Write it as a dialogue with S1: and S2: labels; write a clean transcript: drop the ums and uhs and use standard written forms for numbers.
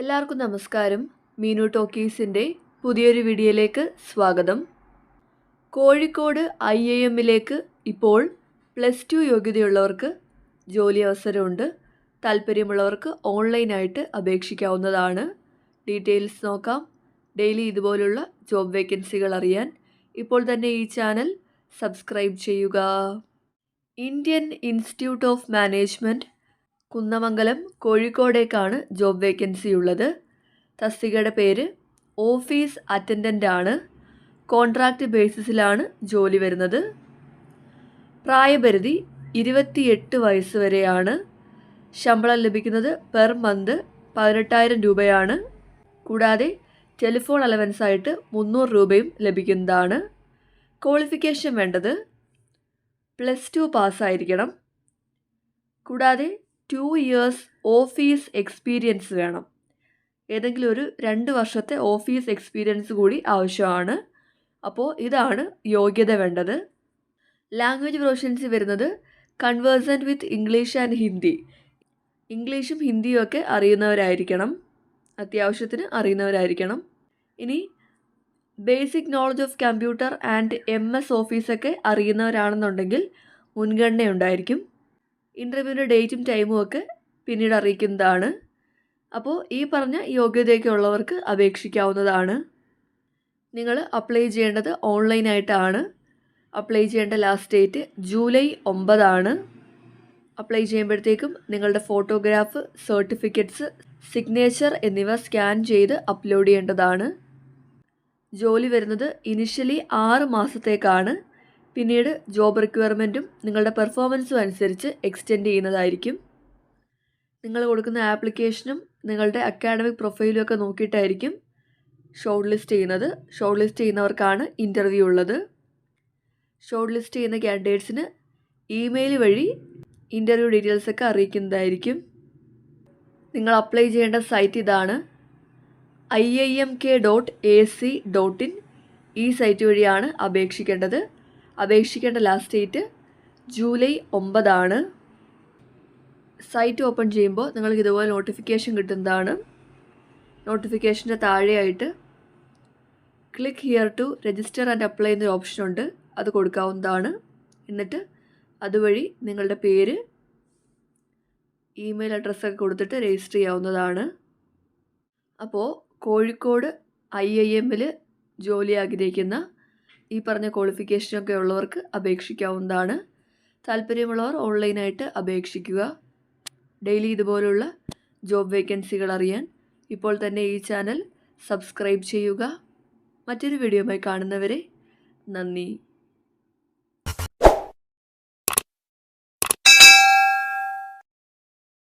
S1: എല്ലാവർക്കും നമസ്കാരം. മീനു ടോക്കീസിൻ്റെ പുതിയൊരു വീഡിയോയിലേക്ക് സ്വാഗതം. കോഴിക്കോട് IIMലേക്ക് ഇപ്പോൾ +2 യോഗ്യതയുള്ളവർക്ക് ജോലി അവസരമുണ്ട്. താല്പര്യമുള്ളവർക്ക് ഓൺലൈനായിട്ട് അപേക്ഷിക്കാവുന്നതാണ്. ഡീറ്റെയിൽസ് നോക്കാം. ഡെയിലി ഇതുപോലുള്ള ജോബ് വേക്കൻസികൾ അറിയാൻ ഇപ്പോൾ തന്നെ ഈ ചാനൽ സബ്സ്ക്രൈബ് ചെയ്യുക. Indian institute of management Kunnamangalam കോഴിക്കോടേക്കാണ് ജോബ് വേക്കൻസി ഉള്ളത്. തസ്തികയുടെ പേര് ഓഫീസ് അറ്റൻഡൻ്റ് ആണ്. കോൺട്രാക്റ്റ് ബേസിസിലാണ് ജോലി വരുന്നത്. പ്രായപരിധി 28 വയസ്സ് വരെയാണ്. ശമ്പളം ലഭിക്കുന്നത് പെർ മന്ത് 18,000 രൂപയാണ്. കൂടാതെ ടെലിഫോൺ അലവൻസ് ആയിട്ട് 300 രൂപയും ലഭിക്കുന്നതാണ്. ക്വാളിഫിക്കേഷൻ വേണ്ടത് +2 പാസ്സായിരിക്കണം. കൂടാതെ 2 ഇയേഴ്സ് ഓഫീസ് എക്സ്പീരിയൻസ് വേണം. ഏതെങ്കിലും ഒരു 2 വർഷത്തെ ഓഫീസ് എക്സ്പീരിയൻസ് കൂടി ആവശ്യമാണ്. അപ്പോൾ ഇതാണ് യോഗ്യത വേണ്ടത്. ലാംഗ്വേജ് പ്രൊഫഷൻസി വരുന്നത് കൺവേഴ്സൻറ്റ് വിത്ത് ഇംഗ്ലീഷ് ആൻഡ് ഹിന്ദി. ഇംഗ്ലീഷും ഹിന്ദിയും ഒക്കെ അറിയുന്നവരായിരിക്കണം. അത്യാവശ്യത്തിന് അറിയുന്നവരായിരിക്കണം. ഇനി basic knowledge of computer and MS ഓഫീസൊക്കെ അറിയുന്നവരാണെന്നുണ്ടെങ്കിൽ മുൻഗണനയുണ്ടായിരിക്കും. ഇൻ്റർവ്യൂവിൻ്റെ ഡേറ്റും ടൈമും ഒക്കെ പിന്നീട് അറിയിക്കുന്നതാണ്. അപ്പോൾ ഈ പറഞ്ഞ യോഗ്യതയൊക്കെ ഉള്ളവർക്ക് അപേക്ഷിക്കാവുന്നതാണ്. നിങ്ങൾ അപ്ലൈ ചെയ്യേണ്ടത് ഓൺലൈനായിട്ടാണ്. അപ്ലൈ ചെയ്യേണ്ട ലാസ്റ്റ് ഡേറ്റ് ജൂലൈ 9 ആണ്. അപ്ലൈ ചെയ്യുമ്പോഴത്തേക്കും നിങ്ങളുടെ ഫോട്ടോഗ്രാഫ്, സർട്ടിഫിക്കറ്റ്സ്, സിഗ്നേച്ചർ എന്നിവ സ്കാൻ ചെയ്ത് അപ്ലോഡ് ചെയ്യേണ്ടതാണ്. ജോലി വരുന്നത് ഇനിഷ്യലി 6 മാസത്തേക്കാണ്. പിന്നീട് ജോബ് റിക്വയർമെൻറ്റും നിങ്ങളുടെ പെർഫോമൻസും അനുസരിച്ച് എക്സ്റ്റെൻഡ് ചെയ്യുന്നതായിരിക്കും. നിങ്ങൾ കൊടുക്കുന്ന ആപ്ലിക്കേഷനും നിങ്ങളുടെ അക്കാഡമിക് പ്രൊഫൈലും ഒക്കെ നോക്കിയിട്ടായിരിക്കും ഷോർട്ട് ലിസ്റ്റ് ചെയ്യുന്നത്. ഷോർട്ട് ലിസ്റ്റ് ചെയ്യുന്നവർക്കാണ് ഇൻ്റർവ്യൂ ഉള്ളത്. ഷോർട്ട് ലിസ്റ്റ് ചെയ്യുന്ന കാൻഡിഡേറ്റ്സിന് ഇമെയിൽ വഴി ഇൻ്റർവ്യൂ ഡീറ്റെയിൽസൊക്കെ അറിയിക്കുന്നതായിരിക്കും. നിങ്ങൾ അപ്ലൈ ചെയ്യേണ്ട സൈറ്റ് ഇതാണ്, IIMK.ac.in. ഈ സൈറ്റ് വഴിയാണ് അപേക്ഷിക്കേണ്ടത്. അപേക്ഷിക്കേണ്ട ലാസ്റ്റ് ഡേറ്റ് ജൂലൈ 9 ആണ്. സൈറ്റ് ഓപ്പൺ ചെയ്യുമ്പോൾ നിങ്ങൾക്ക് ഇതുപോലെ നോട്ടിഫിക്കേഷൻ കിട്ടുന്നതാണ്. നോട്ടിഫിക്കേഷൻ്റെ താഴെയായിട്ട് click here to register and apply എന്നൊരു ഓപ്ഷനുണ്ട്. അത് കൊടുക്കാവുന്നതാണ്. എന്നിട്ട് അതുവഴി നിങ്ങളുടെ പേര്, ഇമെയിൽ അഡ്രസ്സൊക്കെ കൊടുത്തിട്ട് രജിസ്റ്റർ ചെയ്യാവുന്നതാണ്. അപ്പോൾ കോഴിക്കോട് IIMൽ ജോലി ആഗ്രഹിക്കുന്ന ഈ പറഞ്ഞ ക്വാളിഫിക്കേഷനൊക്കെ ഉള്ളവർക്ക് അപേക്ഷിക്കാവുന്നതാണ്. താല്പര്യമുള്ളവർ ഓൺലൈനായിട്ട് അപേക്ഷിക്കുക. ഡെയിലി ഇതുപോലുള്ള ജോബ് വേക്കൻസികൾ അറിയാൻ ഇപ്പോൾ തന്നെ ഈ ചാനൽ സബ്സ്ക്രൈബ് ചെയ്യുക. മറ്റൊരു വീഡിയോയുമായി കാണുന്നവരെ നന്ദി.